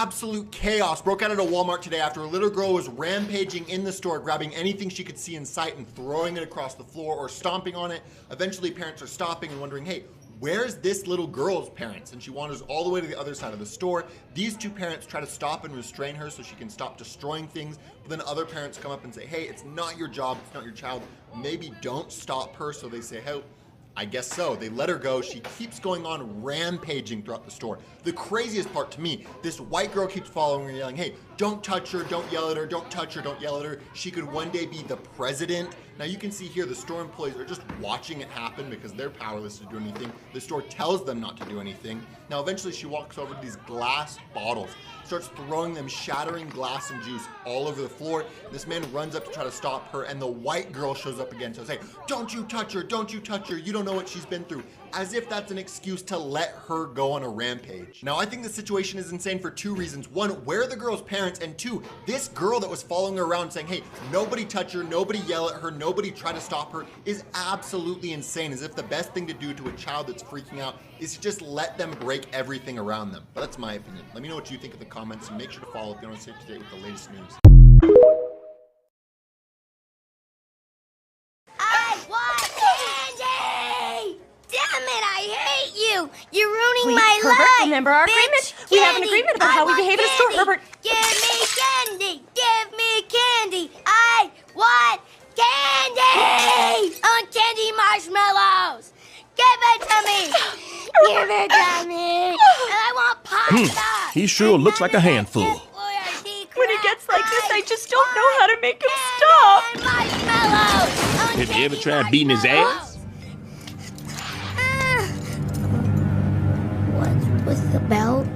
Absolute chaos broke out at a Walmart today after a little girl was rampaging in the store, grabbing anything she could see in sight and throwing it across the floor or stomping on it. Eventually, parents are stopping and wondering, hey, where's this little girl's parents? And she wanders all the way to the other side of the store. These two parents try to stop and restrain her so she can stop destroying things. But then other parents come up and say, hey, it's not your job, it's not your child. Maybe don't stop her. So they say, hey, I guess so. They let her go. She keeps going on rampaging throughout the store. The craziest part to me, this white girl keeps following her, yelling, hey, don't touch her, don't yell at her, don't touch her, don't yell at her. She could one day be the president. Now you can see here the store employees are just watching it happen because they're powerless to do anything. The store tells them not to do anything. Now eventually she walks over to these glass bottles, starts throwing them, shattering glass and juice all over the floor. This man runs up to try to stop her, and the white girl shows up again to say, don't you touch her, don't you touch her, you don't know what she's been through. As if that's an excuse to let her go on a rampage. Now I think the situation is insane for two reasons. One, where are the girl's parents? And two, this girl that was following her around saying, hey, nobody touch her, nobody yell at her, nobody try to stop her, is absolutely insane. As if the best thing to do to a child that's freaking out is to just let them break everything around them. But that's my opinion. Let me know what you think in the comments, and make sure to follow if you want to stay up to date with the latest news. I want candy! Damn it, I hate you! You're ruining my Herbert, life! remember our agreement? We have an agreement about how we behave in a store, Herbert. Give me candy! Give me candy! I want candy! I want candy marshmallows! Give it to me! Give it to me! And I want pasta! He sure looks like a handful. When he gets like this, I just don't know how to make him stop. Have you ever tried beating his ass? What's with the belt?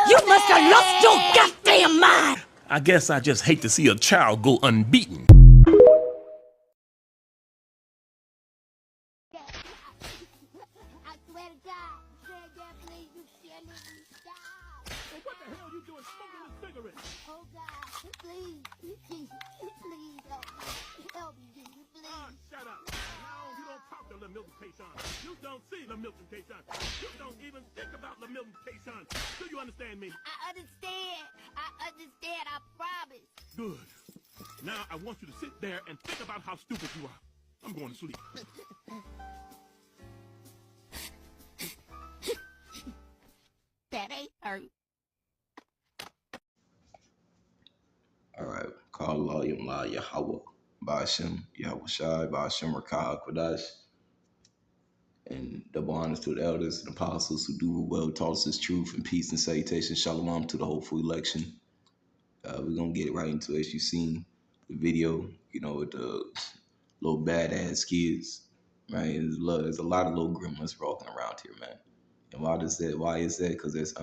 You must have lost your goddamn mind. I guess I just hate to see a child go unbeaten. I swear to God, please, you can't let me stop. What the hell are you doing smoking a cigarette? Oh God, please, Jesus, please help me, Jesus, please. Shut up. No, you don't talk to La Milton Cation. You don't see La Milton Cation. You don't even think about La Milton Cation. Do you understand me? I understand, I promise. Good. Now I want you to sit there and think about how stupid you are. I'm going to sleep. That ain't hurt. Alright, call Allah Yumla Yahweh, Ba'ashem, Yahweh Shai, Ba'ashem Rakah Kodash. And double honors to the elders and apostles who do well, taught us his truth and peace and salutation. Shalom to the hopeful election. We're going to get right into it. As you've seen the video, you know, with the little badass kids, right? There's a lot of little gremlins walking around here, man. And why is that? Because there's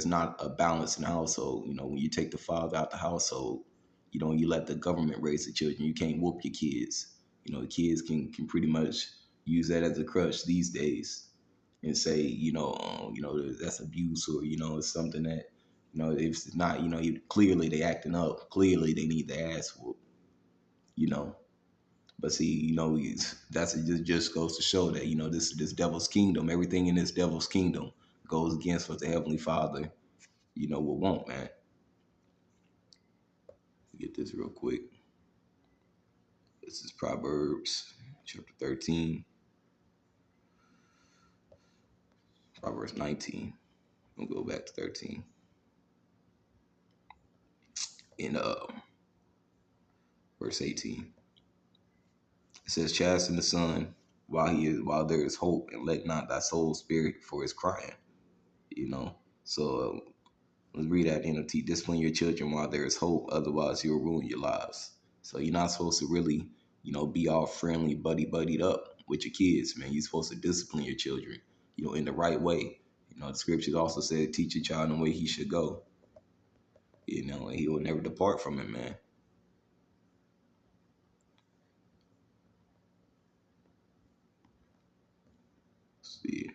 not a balance in the household. You know, when you take the father out the household, you know, you let the government raise the children. You can't whoop your kids. You know, the kids can pretty much use that as a crutch these days and say, that's abuse, or, you know, it's something that, you know, if it's not, you know, clearly they acting up. Clearly they need their ass whooped, you know. But see, you know, it just goes to show that, you know, this devil's kingdom, everything in this devil's kingdom goes against what the Heavenly Father, you know, will want, man. Get this real quick. This is Proverbs chapter 13, Proverbs 19. We'll go back to 13. In verse 18. It says, chasten the son while there is hope, and let not thy soul spirit for his crying. You know, so let's read that NLT. Discipline your children while there is hope, otherwise you'll ruin your lives. So you're not supposed to really, you know, be all friendly, buddied up with your kids, man. You're supposed to discipline your children, you know, in the right way. You know, the scriptures also said, teach your child in the way he should go. You know, and he will never depart from it, man. Let's see.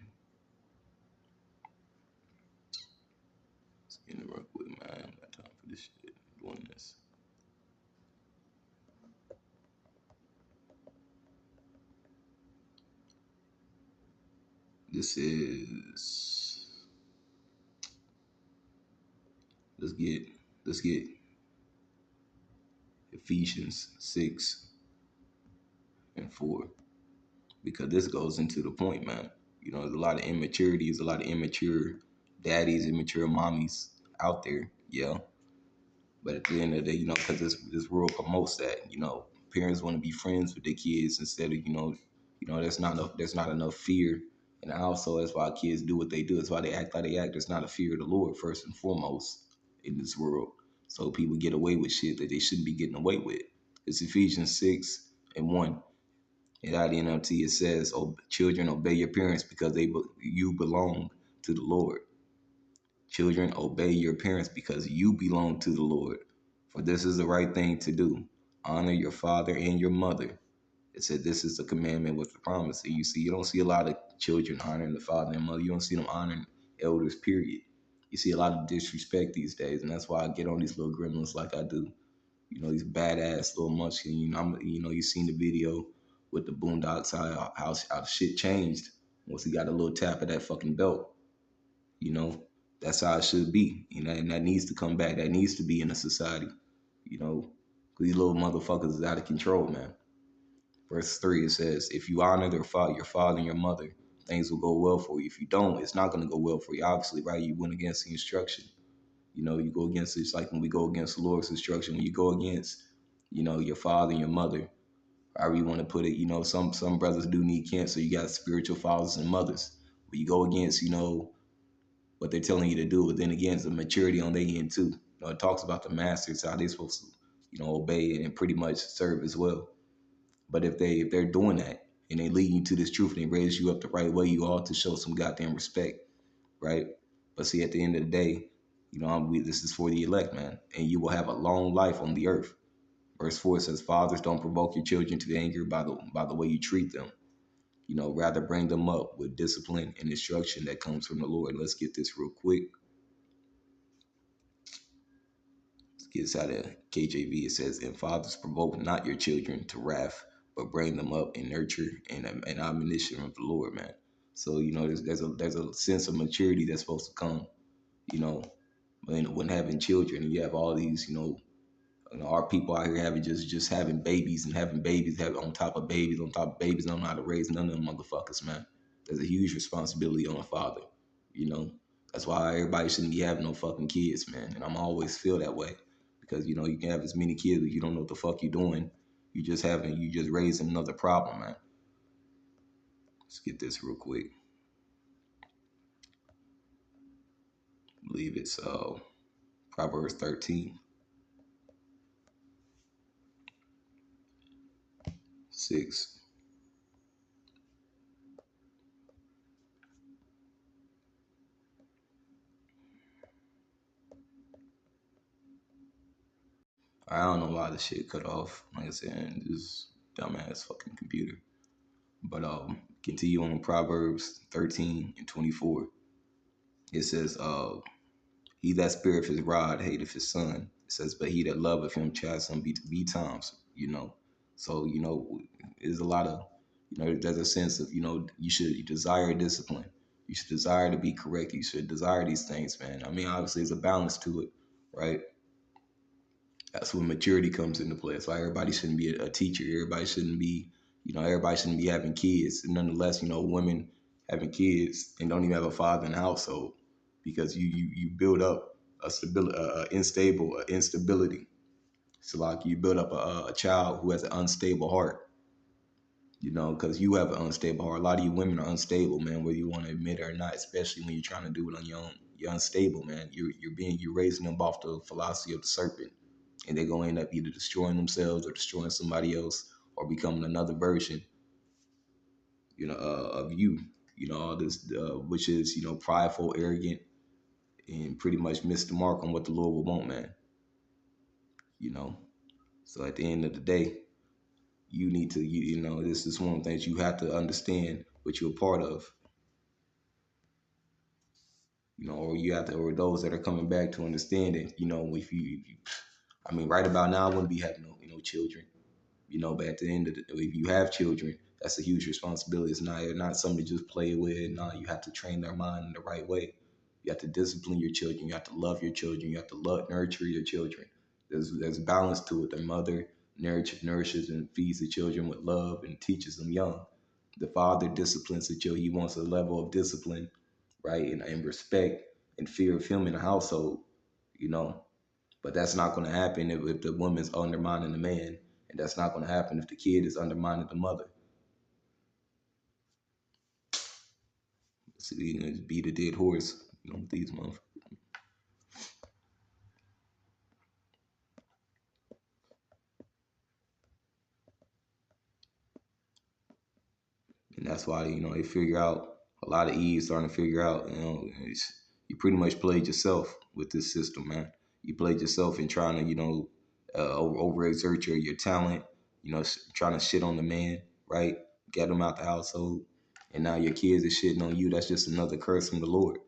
Let's get it real quick, man. I got time for this shit. Doing this. This is let's get Ephesians 6:4, because this goes into the point, man. You know, there's a lot of immaturity, there's a lot of immature daddies, immature mommies out there, yeah. But at the end of the day, you know, because this world promotes that, you know, parents want to be friends with their kids instead of, there's not enough fear in the household. That's why kids do what they do. That's why they act like they act. There's not a fear of the Lord first and foremost in this world. So people get away with shit that they shouldn't be getting away with. It's Ephesians 6:1. And at the NLT it says, "Oh, children, obey your parents because you belong to the Lord." Children, obey your parents because you belong to the Lord. For this is the right thing to do. Honor your father and your mother. It said this is the commandment with the promise. And you don't see a lot of children honoring the father and mother. You don't see them honoring elders, period. You see a lot of disrespect these days. And that's why I get on these little gremlins like I do. You know, these badass little munchkins. You seen the video with the Boondocks, how shit changed once he got a little tap of that fucking belt. You know, that's how it should be. You know, and that needs to come back. That needs to be in a society. You know, these little motherfuckers is out of control, man. Verse 3, it says, "If you honor your father and your mother, things will go well for you. If you don't, it's not going to go well for you. Obviously, right? You went against the instruction. You know, you go against it's like when we go against the Lord's instruction. When you go against, your father and your mother, however you want to put it. You know, some brothers do need cancer. You got spiritual fathers and mothers. When you go against, what they're telling you to do. But then again, it's the maturity on their end too. You know, it talks about the masters, how they're supposed to, obey and pretty much serve as well. But if they're doing that and they lead you to this truth and they raise you up the right way, you ought to show some goddamn respect, right? But see, at the end of the day, this is for the elect, man, and you will have a long life on the earth. Verse 4 says, "Fathers, don't provoke your children to anger by the way you treat them. Rather bring them up with discipline and instruction that comes from the Lord." Let's get this real quick. Gets out of KJV. It says, "And fathers, provoke not your children to wrath, but bring them up in nurture and admonition of the Lord," man. So there's a sense of maturity that's supposed to come, when having children, and you have all these, our people out here having just having babies and having babies on top of babies on top of babies. Don't know how to raise none of them motherfuckers, man. There's a huge responsibility on a father. That's why everybody shouldn't be having no fucking kids, man. And I'm always feel that way. Because you can have as many kids, but you don't know what the fuck you're doing. You just raising another problem, man. Let's get this real quick. I believe it's Proverbs 13:6. I don't know why the shit cut off. Like I said, this dumbass fucking computer. But continue on Proverbs 13:24. It says, "He that spareth his rod hateth his son." It says, "But he that loveth him chastens him be times." So there's a lot of there's a sense of you should desire discipline. You should desire to be correct. You should desire these things, man. I mean, obviously, there's a balance to it, right? That's when maturity comes into play. That's why everybody shouldn't be a teacher. Everybody shouldn't be having kids. And nonetheless, women having kids and don't even have a father in the household, because you build up instability. So like you build up a child who has an unstable heart. Because you have an unstable heart. A lot of you women are unstable, man, whether you want to admit it or not, especially when you're trying to do it on your own. You're unstable, man. You're raising them off the philosophy of the serpent. And they're going to end up either destroying themselves or destroying somebody else or becoming another version, of you. All this, which is, prideful, arrogant, and pretty much miss the mark on what the Lord will want, man. So at the end of the day, you need to, this is one of the things you have to understand what you're a part of. Or you have to, or those that are coming back to understand it. If you right about now, I wouldn't be having no children. But at the end of the day, if you have children, that's a huge responsibility. It's not something to just play with. No, you have to train their mind in the right way. You have to discipline your children. You have to love your children. You have to nurture your children. There's balance to it. The mother nourishes and feeds the children with love and teaches them young. The father disciplines the children. He wants a level of discipline, right, and respect and fear of him in the household, you know. But that's not going to happen if the woman's undermining the man, and that's not going to happen if the kid is undermining the mother. So you know, beat a dead horse, you know, with these motherfuckers. And that's why, you know, they figure out, a lot of E's starting to figure out, you know, you pretty much played yourself with this system, man. You played yourself in trying to, you know, overexert your talent, you know, trying to shit on the man, right? Get him out the household. And now your kids are shitting on you. That's just another curse from the Lord.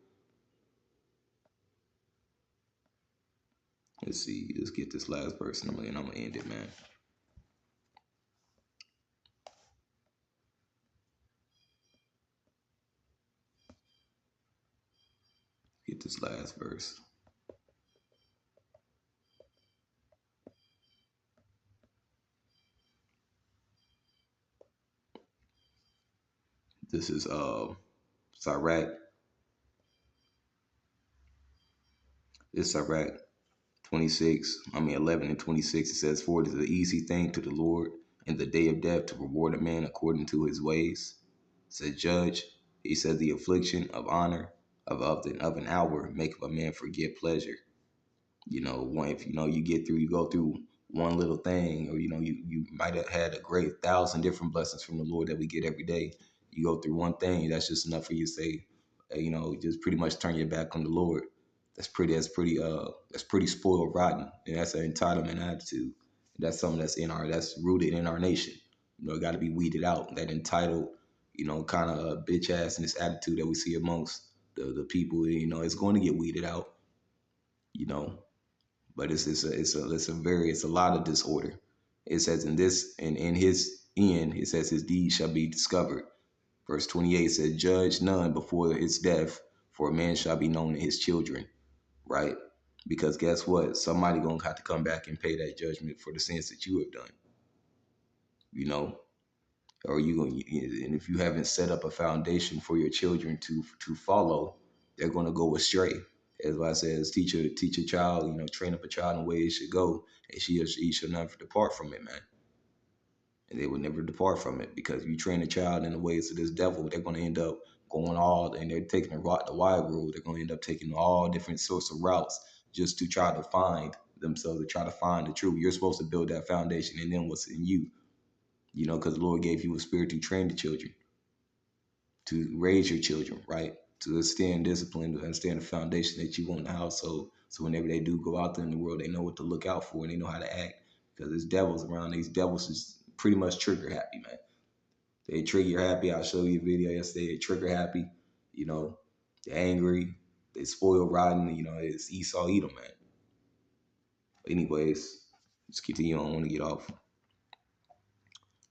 Let's see. Let's get this last person, and I'm going to end it, man. Get this last verse. This is Sirach. It's Sirach 11 and 26. It says, "For it is an easy thing to the Lord in the day of death to reward a man according to his ways." It says, "Judge," he said, "the affliction of honor of an hour maketh a man forget pleasure." You know, if you know you go through one little thing, or you know, you might have had a great 1,000 different blessings from the Lord that we get every day. You go through one thing, that's just enough for you to say, you know, just pretty much turn your back on the Lord. That's pretty spoiled rotten, and that's an entitlement attitude. That's something that's rooted in our nation. You know, it got to be weeded out. That entitled, you know, kind of bitch assness attitude that we see amongst the people. You know, it's going to get weeded out. You know, but it's a lot of disorder. It says in his end, it says his deeds shall be discovered. Verse 28 says, "Judge none before his death, for a man shall be known to his children." Right? Because guess what? Somebody gonna have to come back and pay that judgment for the sins that you have done. You know, or and if you haven't set up a foundation for your children to follow, they're gonna go astray. As I says, teach a child, you know, train up a child in the way it should go, and she or he should never depart from it, man. And they will never depart from it, because if you train a child in the ways of this devil, they're going to end up and they're taking the wide road. They're going to end up taking all different sorts of routes just to try to find themselves, to try to find the truth. You're supposed to build that foundation and then what's in you, you know, because the Lord gave you a spirit to train the children, to raise your children, right? To understand discipline, to understand the foundation that you want in the household. So whenever they do go out there in the world, they know what to look out for and they know how to act. Because there's devils around. These devils is pretty much trigger happy, man. They trigger happy. I'll show you a video yesterday. They trigger happy. You know, they're angry. They spoil rotten. You know, it's Esau Edom, man. Anyways, let's continue on. I want to get off.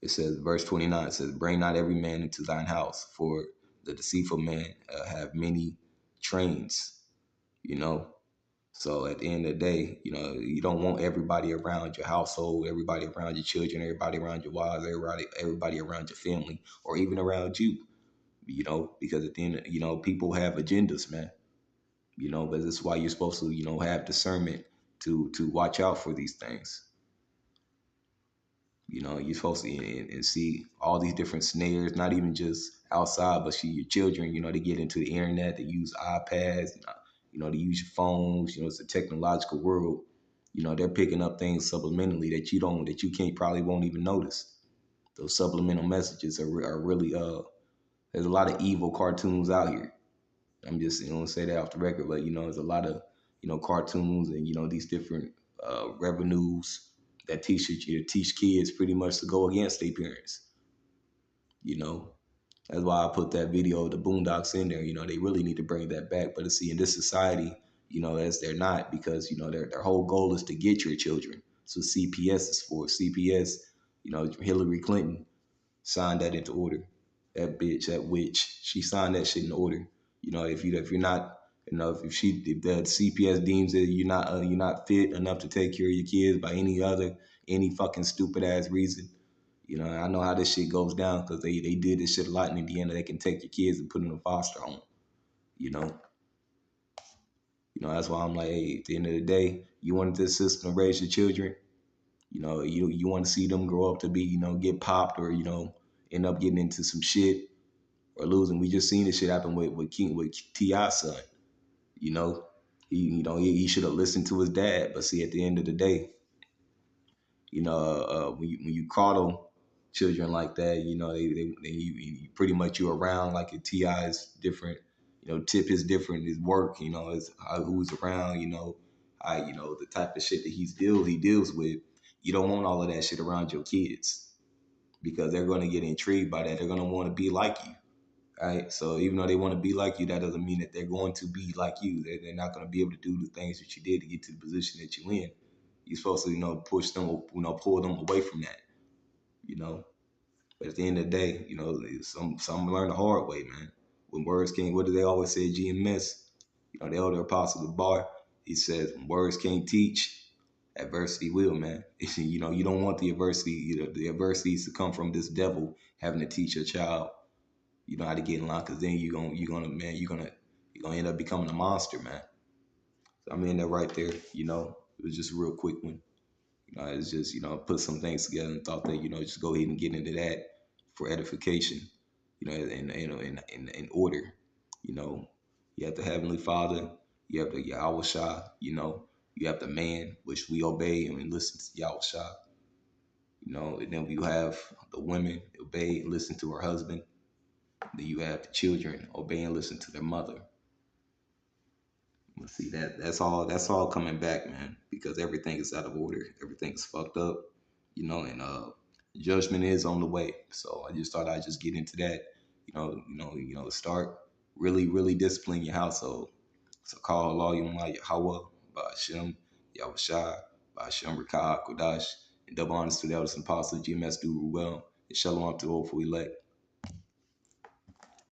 It says, verse 29, it says, "Bring not every man into thine house, for the deceitful man have many trains." You know, so at the end of the day, you know, you don't want everybody around your household, everybody around your children, everybody around your wives, everybody around your family, or even around you. You know, because at the end, you know, people have agendas, man. You know, but that's why you're supposed to, you know, have discernment to watch out for these things. You know, you're supposed to and see all these different snares, not even just outside, but see your children, you know, they get into the internet, they use iPads, you know, they use your phones, you know, it's a technological world. You know, they're picking up things subliminally that you can't probably won't even notice. Those subliminal messages are really, there's a lot of evil cartoons out here. I'm just, you know, say that off the record, but, you know, there's a lot of, you know, cartoons and, you know, these different revenues that teach kids pretty much to go against their parents. You know, that's why I put that video of the Boondocks in there. You know, they really need to bring that back. But see, in this society, you know, as they're not, because, you know, their whole goal is to get your children. So CPS is for CPS, you know, Hillary Clinton signed that into order. That bitch, that witch, she signed that shit in order. If you're not, if the CPS deems that you're not fit enough to take care of your kids by any fucking stupid ass reason. I know how this shit goes down because they did this shit a lot in Indiana. They can take your kids and put them in a foster home. You know, that's why I'm like, hey, at the end of the day, you wanted this system to raise your children. You want to see them grow up to be, get popped or end up getting into some shit or losing. We just seen this shit happen with T.I.'s son. He should have listened to his dad. But see, at the end of the day, when you coddle children like that, you pretty much you're around like a Ti is different. Tip is different. His work, is who's around. The type of shit that he deals with. You don't want all of that shit around your kids because they're going to get intrigued by that. They're going to want to be like you. Right. So even though they want to be like you, that doesn't mean that they're going to be like you. They're not going to be able to do the things that you did to get to the position that you're in. You're supposed to, push them, pull them away from that, But at the end of the day, some learn the hard way, man. When words can't, what do they always say, GMS? The elder apostle of the bar, he says, when words can't teach, adversity will, man. You don't want the adversity, the adversities to come from this devil having to teach your child how to get in line, because then you're gonna end up becoming a monster, man. So I mean that right there, it was just a real quick one. It's just put some things together and thought that just go ahead and get into that for edification, in order. You have the Heavenly Father, you have the Yahweh Shah, you have the man which we obey and listen to Yahweh Shah, and then you have the women obey and listen to her husband. Then you have the children obey and listen to their mother. Let's see that's all coming back, man, because everything is out of order. Everything is fucked up, and judgment is on the way. So I just thought I'd just get into that, start really, really disciplining your household. So call Allah Yahweh, Ba'ashem, Yahushua, Ba'ashem Rakah, Kodash, and double honors to the elders and apostles, GMS do well, and shalom to all for elect.